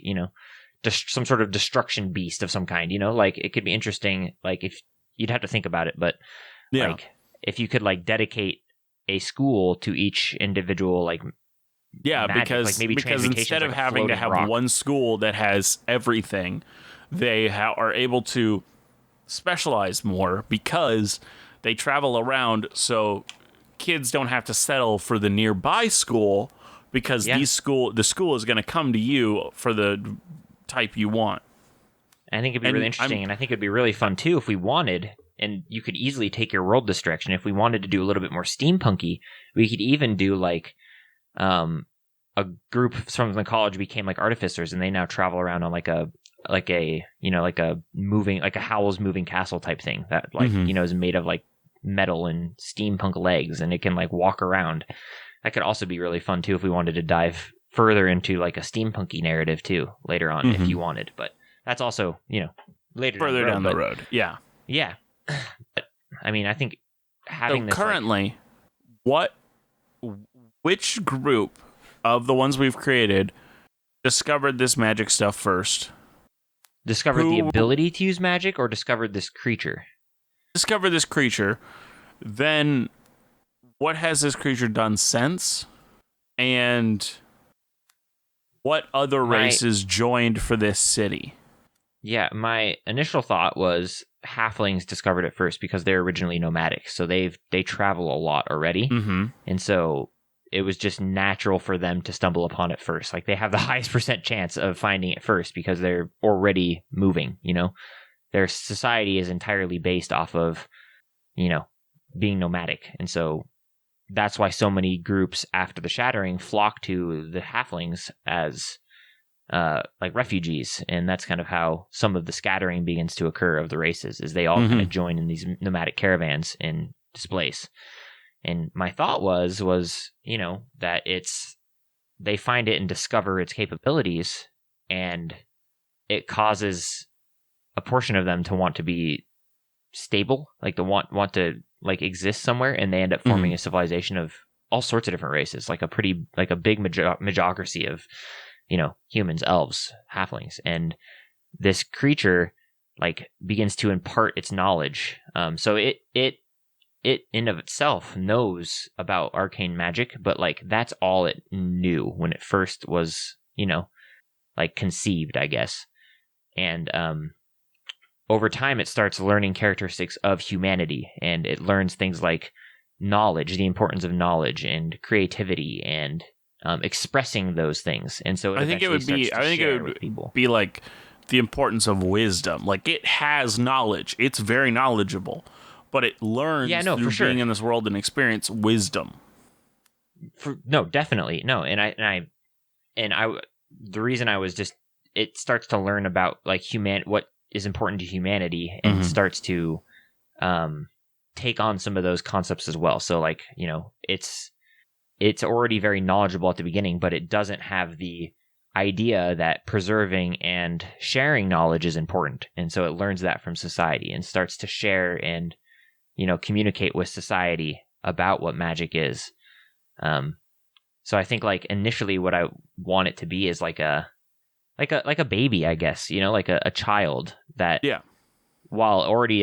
some sort of destruction beast of some kind, like it could be interesting, like if you'd have to think about it, but like if you could like dedicate a school to each individual like magic, because like maybe because instead of like having to have one school that has everything, they are able to specialize more because they travel around, so kids don't have to settle for the nearby school, because the school is going to come to you for the type you want. I think it'd be really interesting, and I think it'd be really fun too if we wanted, and you could easily take your world this direction. If we wanted to do a little bit more steampunky, we could even do like a group from the college became like artificers, and they now travel around on like a moving, like a Howl's Moving Castle type thing that like is made of like metal and steampunk legs, and it can like walk around. That could also be really fun too if we wanted to dive further into like a steampunky narrative too later on if you wanted, but that's also later further down the road. Yeah. But I mean, I think having this currently, which group of the ones we've created discovered this magic stuff first? Discovered the ability to use magic, or discovered this creature? Discovered this creature. Then what has this creature done since? And what other races joined for this city? Yeah, my initial thought was halflings discovered it first because they're originally nomadic, so they travel a lot already, and so it was just natural for them to stumble upon it first. Like they have the highest % chance of finding it first because they're already moving. Their society is entirely based off of being nomadic, and so that's why so many groups after the Shattering flock to the halflings as like refugees, and that's kind of how some of the scattering begins to occur of the races, is they all kind of join in these nomadic caravans and displace. And my thought was that they find it and discover its capabilities, and it causes a portion of them to want to be stable, like to want to like exist somewhere, and they end up forming a civilization of all sorts of different races, like a big magocracy of humans, elves, halflings, and this creature like begins to impart its knowledge. So it in of itself knows about arcane magic, but like that's all it knew when it first was like conceived, I guess. And over time, it starts learning characteristics of humanity, and it learns things like knowledge, the importance of knowledge, and creativity, and expressing those things. And so I think it would be like the importance of wisdom. Like it has knowledge; it's very knowledgeable, but it learns through being in this world and experience wisdom. Definitely no. And I the reason I was just, it starts to learn about like what is important to humanity, and starts to take on some of those concepts as well. So like it's already very knowledgeable at the beginning, but it doesn't have the idea that preserving and sharing knowledge is important. And so it learns that from society and starts to share and, communicate with society about what magic is. So I think like initially what I want it to be is like a baby, I guess, like a child that, while already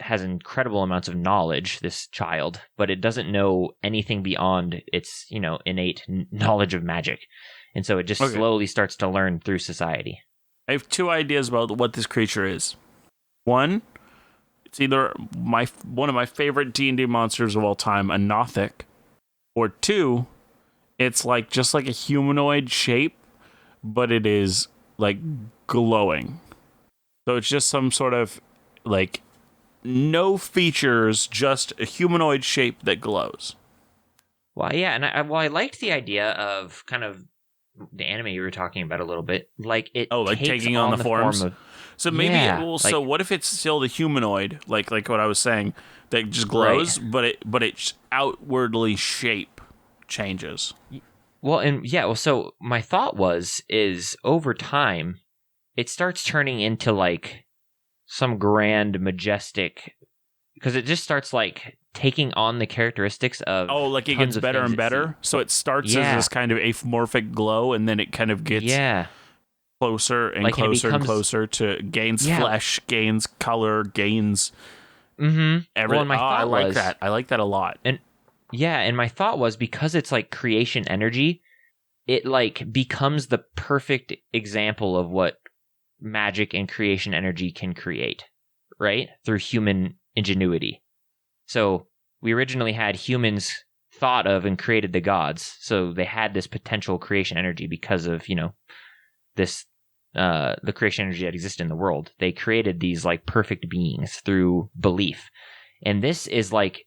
has incredible amounts of knowledge, this child, but it doesn't know anything beyond its, innate knowledge of magic. And so it just slowly starts to learn through society. I have two ideas about what this creature is. One, it's either one of my favorite D&D monsters of all time, a Nothic, or two, it's like just like a humanoid shape, but it is like glowing. So it's just some sort of like no features, just a humanoid shape that glows. Well, yeah, and I liked the idea of kind of the anime you were talking about a little bit, like it. Like taking on the forms. So maybe so what if it's still the humanoid, like what I was saying, that just glows, right, but its outwardly shape changes. Well, so my thought is over time, it starts turning into like some grand, majestic, because it just starts like taking on the characteristics of like it gets better and better. So it starts as this kind of amorphic glow, and then it kind of gets closer and closer and closer to gains flesh, gains color, gains everything. Well, and my thought I like that. I like that a lot. And my thought was, because it's like creation energy, it like becomes the perfect example of what magic and creation energy can create, right? Through human ingenuity. So we originally had humans thought of and created the gods. So they had this potential creation energy because of, this, the creation energy that exists in the world. They created these like perfect beings through belief. And this is like,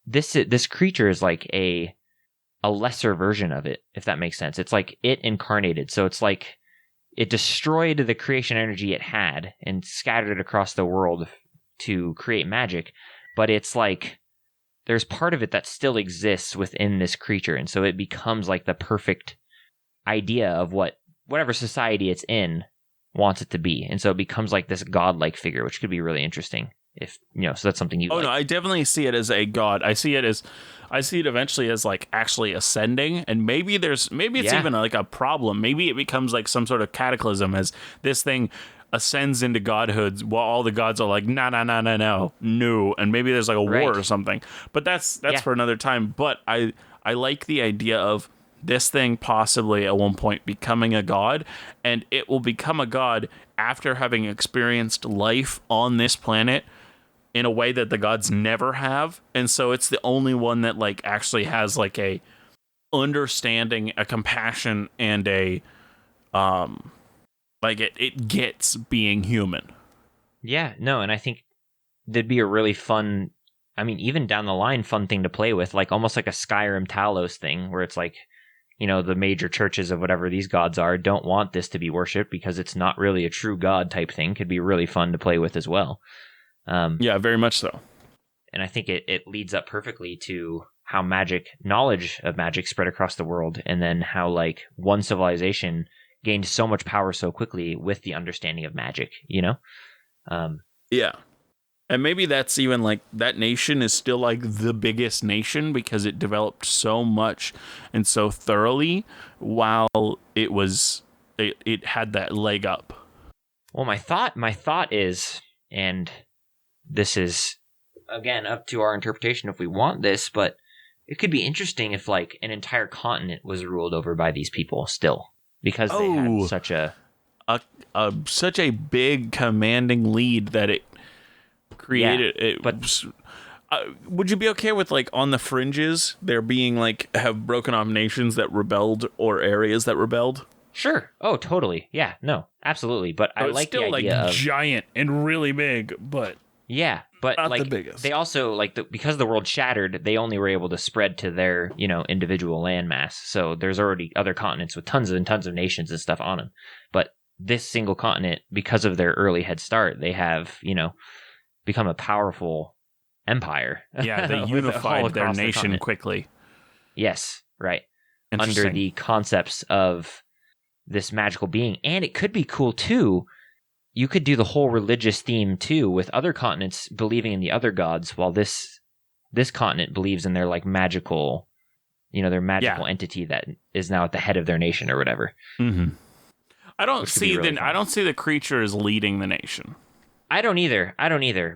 this creature is like a lesser version of it, if that makes sense. It's like it incarnated. So it's like it destroyed the creation energy it had and scattered it across the world to create magic. But it's like there's part of it that still exists within this creature. And so it becomes like the perfect idea of whatever society it's in wants it to be. And so it becomes like this godlike figure, which could be really interesting. If so that's something you like. No, I definitely see it as a god. I see it eventually as like actually ascending, and maybe it's even like a problem. Maybe it becomes like some sort of cataclysm as this thing ascends into godhood while all the gods are like no, and maybe there's like a war or something. But that's for another time. But I like the idea of this thing possibly at one point becoming a god, and it will become a god after having experienced life on this planet in a way that the gods never have. And so it's the only one that like actually has like a understanding, a compassion, and a like it gets being human. Yeah, no, and I think that'd be a really fun, I mean, even down the line, fun thing to play with, like almost like a Skyrim Talos thing, where it's like, the major churches of whatever these gods are don't want this to be worshipped because it's not really a true god type thing. Could be really fun to play with as well. Yeah, very much so. And I think it leads up perfectly to how knowledge of magic spread across the world, and then how like one civilization gained so much power so quickly with the understanding of magic, Yeah. And maybe that's even like that nation is still like the biggest nation because it developed so much and so thoroughly while it had that leg up. Well, my thought is, and this is again up to our interpretation if we want this, but it could be interesting if like an entire continent was ruled over by these people still, because they had such a big commanding lead that it created would you be okay with like on the fringes there being like have broken off nations that rebelled or areas that rebelled? Sure. Oh, totally. Yeah. No. Absolutely. But I like still the idea like giant and really big, but yeah. But not like the biggest. They also because the world shattered, they only were able to spread to their individual landmass. So there's already other continents with tons and tons of nations and stuff on them. But this single continent, because of their early head start, they have become a powerful empire. Yeah, they unified their nation quickly. Yes. right? Under Interesting. the concepts of this magical being. And it could be cool too. You could do the whole religious theme too, with other continents believing in the other gods, while this continent believes in their like magical, their magical entity that is now at the head of their nation or whatever. Mm-hmm. I don't see really I don't see the creature as leading the nation. I don't either.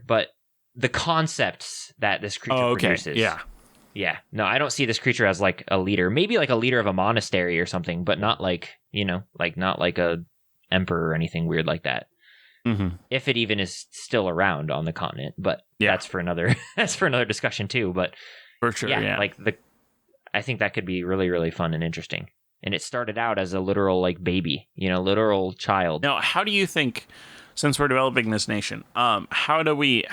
But the concepts that this creature produces. Yeah. No, I don't see this creature as like a leader. Maybe like a leader of a monastery or something, but not like, not like a emperor or anything weird like that. Mm-hmm. If it even is still around on the continent, but that's for another discussion too. But for sure, I think that could be really, really fun and interesting. And it started out as a literal like baby, literal child. Now, how do you think, since we're developing this nation, how do we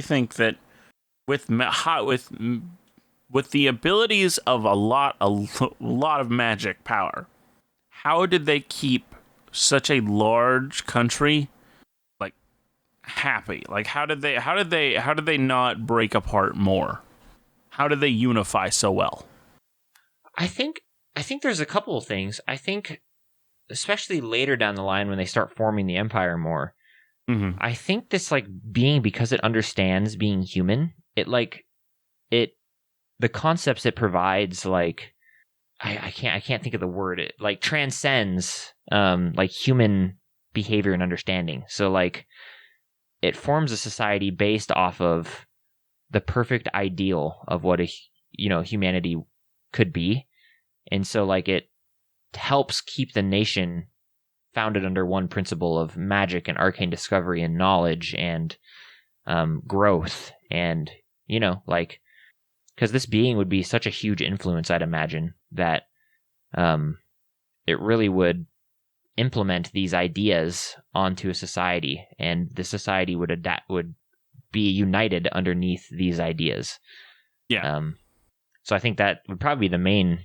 think that with the abilities of a lot of magic power, how did they keep such a large country like happy? Like how did they not break apart more? How did they unify so well? I think there's a couple of things. I think especially later down the line when they start forming the empire more, I think this like being, because it understands being human, the concepts it provides, like I can't think of the word, it like transcends like human behavior and understanding. So like it forms a society based off of the perfect ideal of what humanity could be. And so like it helps keep the nation founded under one principle of magic and arcane discovery and knowledge and growth. And like, because this being would be such a huge influence, I'd imagine, that it really would implement these ideas onto a society, and the society would be united underneath these ideas. So I think that would probably be the main,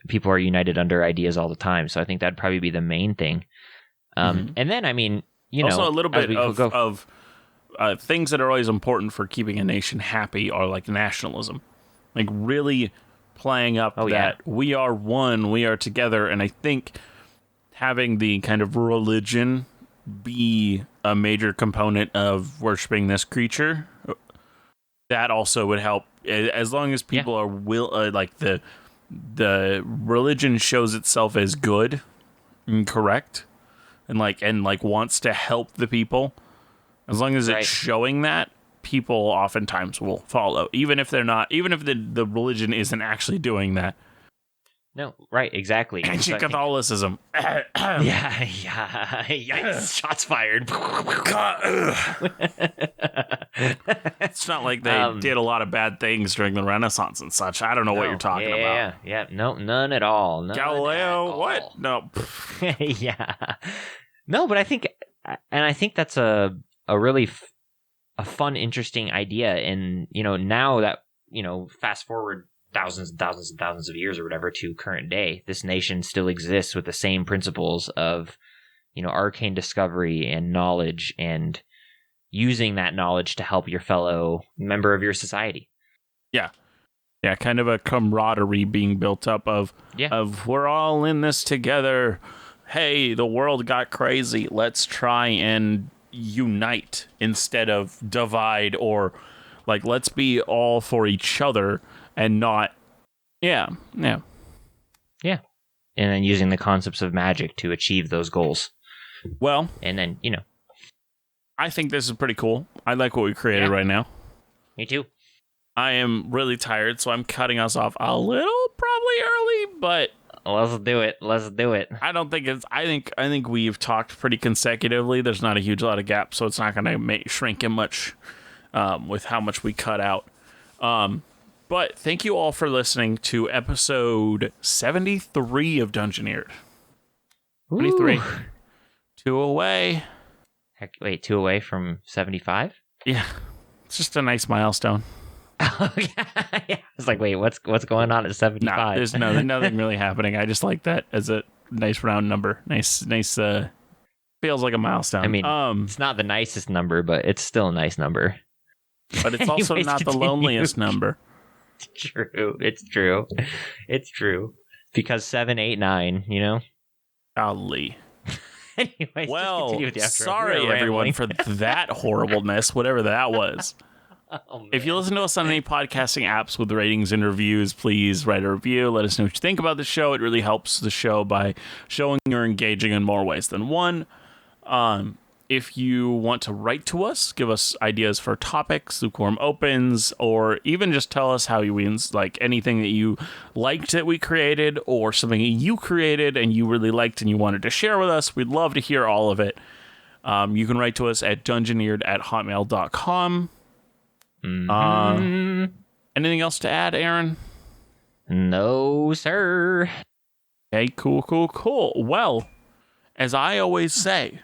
people are united under ideas all the time. So I think that'd probably be the main thing. And then, I mean, also a little bit of things that are always important for keeping a nation happy are like nationalism, like really playing up we are one, we are together. And I think having the kind of religion be a major component of worshiping this creature, that also would help, as long as people are like the religion shows itself as good and correct and wants to help the people. As long as it's showing that, people oftentimes will follow, even if they're not, even if the religion isn't actually doing that. No, right, exactly. Ancient Catholicism. Yikes, shots fired. It's not like they did a lot of bad things during the Renaissance and such. I don't know what you're talking about. Yeah, no, none at all. Galileo, what? No. No, but I think that's a really a fun, interesting idea. And, now that, fast forward thousands and thousands and thousands of years or whatever to current day, this nation still exists with the same principles of, arcane discovery and knowledge, and using that knowledge to help your fellow member of your society. Yeah, kind of a camaraderie being built up of we're all in this together. Hey, the world got crazy. Let's try and unite instead of divide, or like let's be all for each other and not and then using the concepts of magic to achieve those goals. Well, and then I think this is pretty cool. I like what we created right now. Me too. I am really tired, so I'm cutting us off a little probably early, but let's do it. I don't think it's. I think we've talked pretty consecutively. There's not a huge lot of gaps, so it's not going to shrink in much with how much we cut out. But thank you all for listening to episode 73 of Dungeoneered. 73. 2 away. Heck, wait, 2 away from 75? Yeah, it's just a nice milestone. Yeah. It's like, wait, what's going on at 75? Nah, there's nothing really happening. I just like that as a nice round number. Nice. Feels like a milestone. I mean, it's not the nicest number, but it's still a nice number. But it's also not the loneliest number. True. It's true. It's true. Because 7, 8, 9, you know? Golly. Anyways, just continue with the outro. Sorry We're everyone rambling. for that horribleness, whatever that was. Oh, man. If you listen to us on any podcasting apps with ratings and reviews, please write a review. Let us know what you think about the show. It really helps the show by showing you're engaging in more ways than one. If you want to write to us, give us ideas for topics, Lukewarm Opens, or even just tell us how you like anything that you liked that we created or something you created and you really liked and you wanted to share with us. We'd love to hear all of it. You can write to us at dungeoneered@hotmail.com. Mm-hmm. Anything else to add, Aaron? No, sir. Okay, cool. Well, as I always say,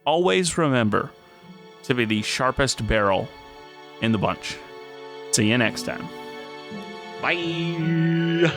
always remember to be the sharpest barrel in the bunch. See you next time. Bye.